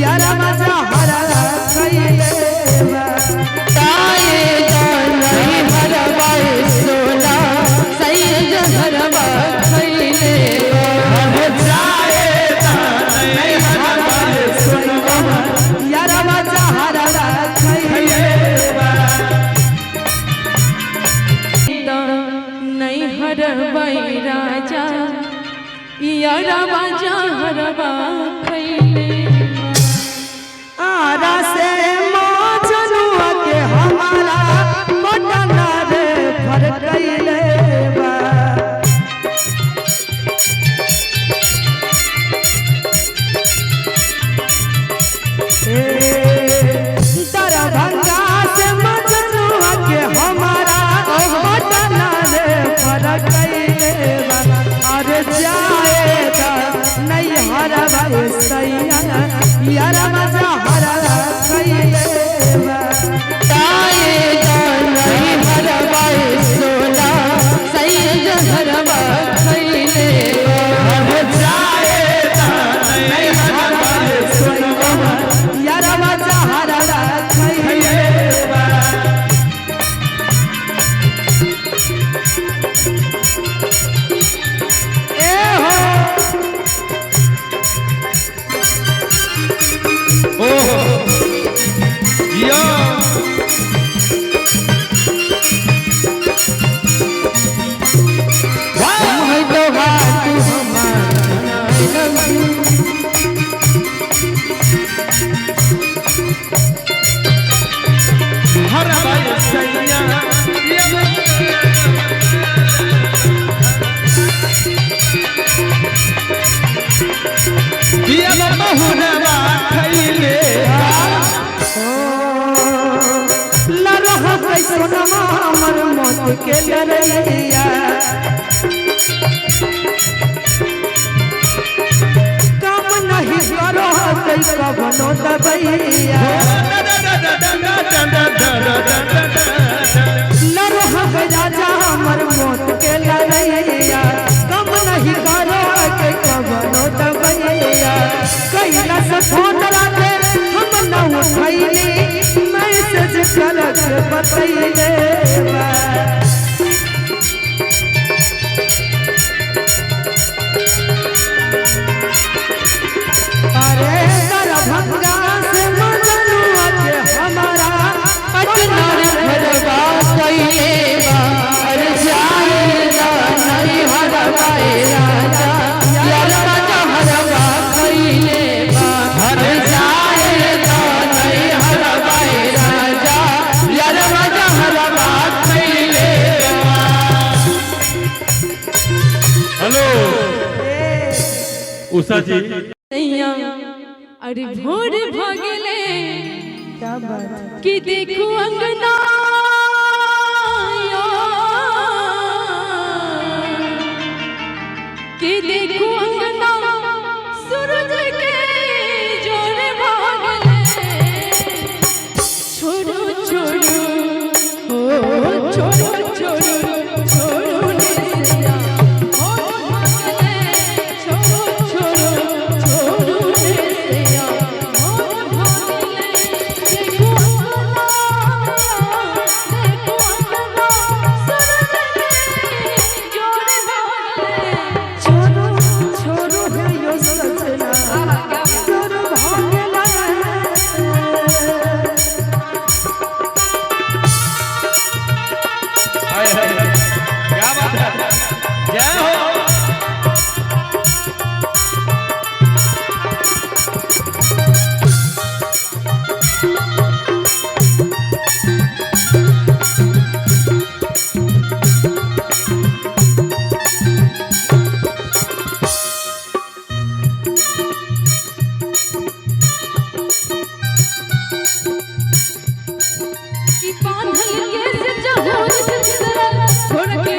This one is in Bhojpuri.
यारा मजा हरा कइले बा ताए नहीं हरवाए सोना सैयद हरवा खइले जाए नहीं हरवाए सोना यारा मजा हरा कइले बा नहीं हरवाए राजा यारा मजा हरवा खइले आरा से मौजनुआ के हमारा पटना रे फर कइले बा दरभंगा से मौजनुआ के हमारा पटना रे फर कइले बा अरे जाए नहीं हरवा सैया यारा मजा हरा कइले बा ताए नहीं हरवाए सोना सैयद हरवा खइले जाए नहीं हरवाए सोना यारा मजा हरा कइले बा ए हो सोनमा हमर मौत के लड़ैया काम नहीं करो कई कबनो दबैया लड़ह राजा हमर मौत के लड़ैया काम नहीं करो कई कबनो दबैया कैला से फोन राते हम न उठैली मैसेज करक बतैले बा अरे दरभंगा से मजनुआ के हमारा पटना रे हरवा खइले अरे जाए नहीं हरवाए राजा यारा मजा हरवा खइले अरे जाए नहीं हरवाए राजा यारा मजा हरवा खइले हेलो उषा जी अरे भोर भगले कि देखो अंगना कि देखो अंगना सूरज के जोर भागले छोड़ो छोड़ो हो छोड़ो छोड़ो छोड़ो नेसिया भोर भगले छोड़ो छोड़ो छोड़ो नेसिया भोर भगले देखो अंगना सूरज के जोर भागले छोड़ो छोड़ो है यो सजना छोड़ो भागला हाय हाय क्या बात है जय हो कि बांधल के से जहोर से छोड़ के